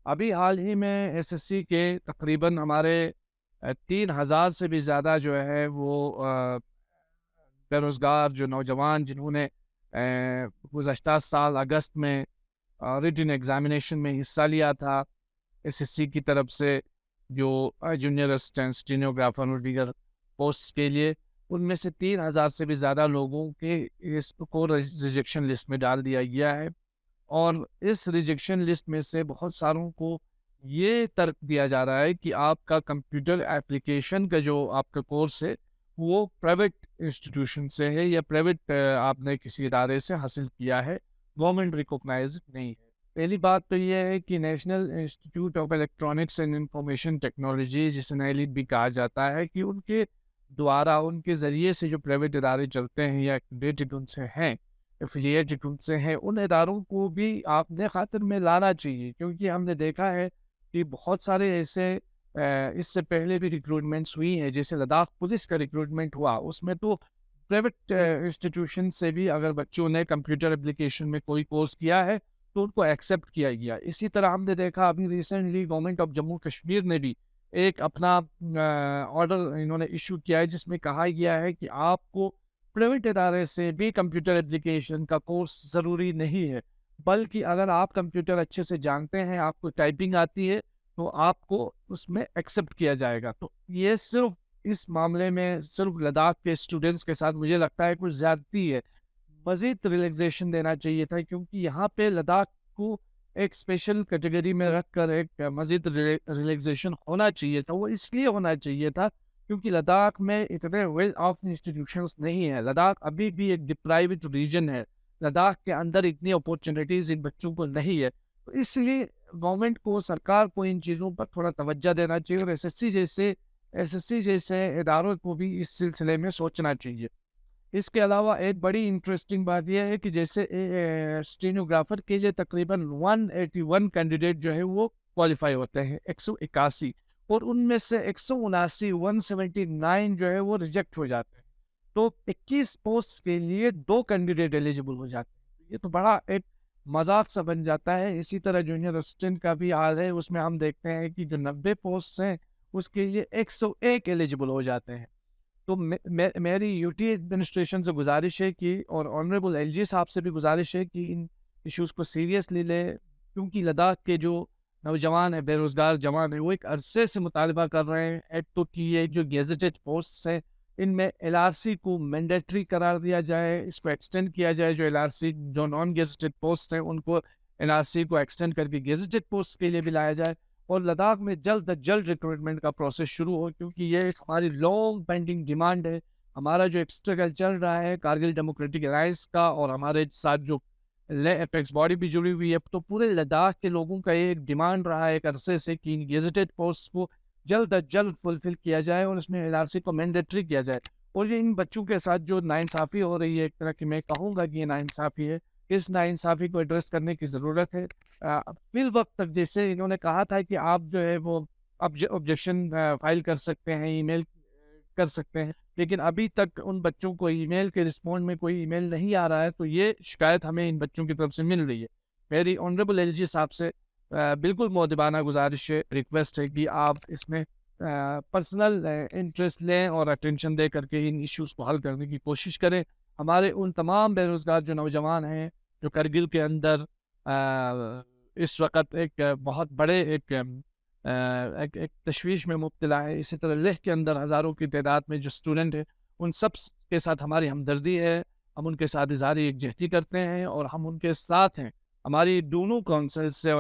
ابھی حال ہی میں ایس ایس سی کے تقریباً ہمارے 3000 سے بھی زیادہ جو ہے وہ بے روزگار جو نوجوان جنہوں نے گزشتہ سال اگست میں ریٹن ایگزامینیشن میں حصہ لیا تھا ایس ایس سی کی طرف سے، جو جونیئر اسسٹنٹ اسٹینوگرافر اور دیگر پوسٹ کے لیے، ان میں سے 3000 سے بھی زیادہ لوگوں کے اس کو ریجیکشن لسٹ میں ڈال دیا گیا ہے۔ اور اس ریجیکشن لسٹ میں سے بہت ساروں کو یہ ترک دیا جا رہا ہے کہ آپ کا کمپیوٹر ایپلیکیشن کا جو آپ کا کورس ہے وہ پرائیویٹ انسٹیٹیوشن سے ہے یا پرائیویٹ آپ نے کسی ادارے سے حاصل کیا ہے، گورنمنٹ ریکوگنائز نہیں ہے۔ پہلی بات تو یہ ہے کہ national institute of electronics and information technology, جسے نیلٹ بھی کہا جاتا ہے، کہ ان کے دوارا، ان کے ذریعے سے جو پرائیویٹ ادارے چلتے ہیں یا ایفیلیٹڈ ان سے ہیں، ان اداروں کو بھی آپ نے خاطر میں لانا چاہیے، کیونکہ ہم نے دیکھا ہے کہ بہت سارے ایسے اس سے پہلے بھی ریکروٹمنٹس ہوئی ہیں، جیسے لداخ پولیس کا ریکروٹمنٹ ہوا، اس میں تو پرائیویٹ انسٹیٹیوشن سے بھی اگر بچوں نے کمپیوٹر اپلیکیشن میں کوئی کورس کیا ہے تو ان کو ایکسیپٹ کیا گیا۔ اسی طرح ہم نے دیکھا ابھی recently government of Jammu Kashmir نے بھی ایک اپنا آرڈر انہوں نے ایشو کیا ہے، جس میں کہا گیا ہے کہ آپ کو پرائیویٹ ادارے سے بھی کمپیوٹر اپلیکیشن کا کورس ضروری نہیں ہے، بلکہ اگر آپ کمپیوٹر اچھے سے جانتے ہیں، آپ کو ٹائپنگ آتی ہے، تو آپ کو اس میں ایکسیپٹ کیا جائے گا۔ تو یہ صرف اس معاملے میں صرف لداخ کے اسٹوڈنٹس کے ساتھ مجھے لگتا ہے کچھ زیادتی ہے۔ مزید ریلیکسیشن دینا چاہیے تھا، کیونکہ یہاں پہ لداخ کو ایک اسپیشل کیٹیگری میں رکھ کر ایک مزید ریلیکسیشن ہونا چاہیے تھا۔ وہ اس لیے ہونا چاہیے تھا کیونکہ لداخ میں اتنے ویل آف انسٹیٹیوشنس نہیں ہیں۔ لداخ ابھی بھی ایک ڈپرائیوڈ ریجن ہے۔ لداخ کے اندر اتنی اپورچونیٹیز ان بچوں کو نہیں ہے، تو اس لیے گورنمنٹ کو، سرکار کو ان چیزوں پر تھوڑا توجہ دینا چاہیے، اور ایس ایس سی جیسے اداروں کو بھی اس سلسلے میں سوچنا چاہیے۔ اس کے علاوہ ایک بڑی انٹرسٹنگ بات یہ ہے کہ جیسے اسٹینوگرافر کے لیے تقریباً 181 کینڈیڈیٹ جو ہے وہ کوالیفائی ہوتے ہیں، 181، اور ان میں سے 179 179 جو ہے وہ ریجیکٹ ہو جاتے ہیں، تو 21 پوسٹ کے لیے 2 کینڈیڈیٹ ایلیجیبل ہو جاتے ہیں۔ یہ تو بڑا ایک مذاق سا بن جاتا ہے۔ اسی طرح جونیئر اسسٹنٹ کا بھی حال ہے، اس میں ہم دیکھتے ہیں کہ جو 90 پوسٹ ہیں اس کے لیے 101 ایلیجیبل ہو جاتے ہیں۔ تو میری یو ٹی ایڈمنسٹریشن سے گزارش ہے کہ، اور آنریبل ایل جی صاحب سے بھی گزارش ہے کہ ان ایشوز کو سیریسلی لیں، کیونکہ لداخ کے جو نوجوان ہیں، بے روزگار جوان ہیں، وہ ایک عرصے سے مطالبہ کر رہے ہیں ایک تو کہ یہ جو گیزٹڈ پوسٹس ہیں ان میں ایل آر سی کو مینڈیٹری قرار دیا جائے، اس کو ایکسٹینڈ کیا جائے، جو ایل آر سی جو نان گیزٹڈ پوسٹ ہیں ان کو ایل آر سی کو ایکسٹینڈ کر کے گیزٹڈ پوسٹ کے لیے بھی لایا جائے، اور لداخ میں جلد از جلد ریکروٹمنٹ کا پروسیس شروع ہو، کیونکہ یہ ہماری لانگ پینڈنگ ڈیمانڈ ہے۔ ہمارا جو اسٹرگل چل رہا ہے کارگل ڈیموکریٹک الائنس کا، اور ہمارے ساتھ جو اپیکس باڈی بھی جڑی ہوئی ہے، تو پورے لداخ کے لوگوں کا یہ ایک ڈیمانڈ رہا ہے ایک عرصے سے کہ ان گیزٹڈ پوسٹ کو جلد از جلد فلفل کیا جائے اور اس میں ایل آر سی کو مینڈیٹری کیا جائے۔ اور یہ ان بچوں کے ساتھ جو ناانصافی ہو رہی ہے، ایک طرح کی میں کہوں گا کہ یہ ناانصافی ہے، اس ناانصافی کو ایڈریس کرنے کی ضرورت ہے۔ فی الوقت تک جیسے انہوں نے کہا تھا کہ آپ جو ہے وہ آبجیکشن فائل کر سکتے ہیں، ای میل کر سکتے ہیں، لیکن ابھی تک ان بچوں کو ای میل کے رسپونڈ میں کوئی ای میل نہیں آ رہا ہے، تو یہ شکایت ہمیں ان بچوں کی طرف سے مل رہی ہے۔ میری آنریبل ایل جی صاحب سے بالکل مؤدبانہ گزارش ہے، ریکویسٹ ہے کہ آپ اس میں پرسنل انٹرسٹ لیں اور اٹینشن دے کر کے ان ایشوز کو حل کرنے کی کوشش کریں۔ ہمارے ان تمام بے روزگار جو نوجوان ہیں، جو کرگل کے اندر اس وقت ایک بہت بڑے ایک تشویش میں مبتلا ہے، اسی طرح لیہ کے اندر ہزاروں کی تعداد میں جو اسٹوڈنٹ ہیں، ان سب کے ساتھ ہماری ہمدردی ہے، ہم ان کے ساتھ اظہار یکجہتی کرتے ہیں اور ہم ان کے ساتھ ہیں۔ ہماری دونوں کونسل سے،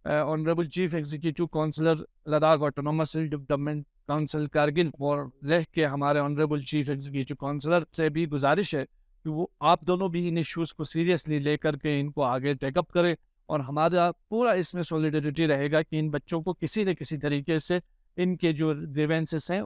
honourable chief executive councillor Ladakh autonomous development council Kargil اور لیہ کے ہمارے آنریبل چیف ایگزیکٹو کونسلر سے بھی گزارش ہے کہ وہ آپ دونوں بھی ان ایشوز کو سیریسلی لے کر کے ان کو آگے ٹیک اپ کریں، اور ہمارا پورا اس میں سولیڈریٹی رہے گا کہ ان بچوں کو کسی نہ کسی طریقے سے ان کے جو گریونسز ہیں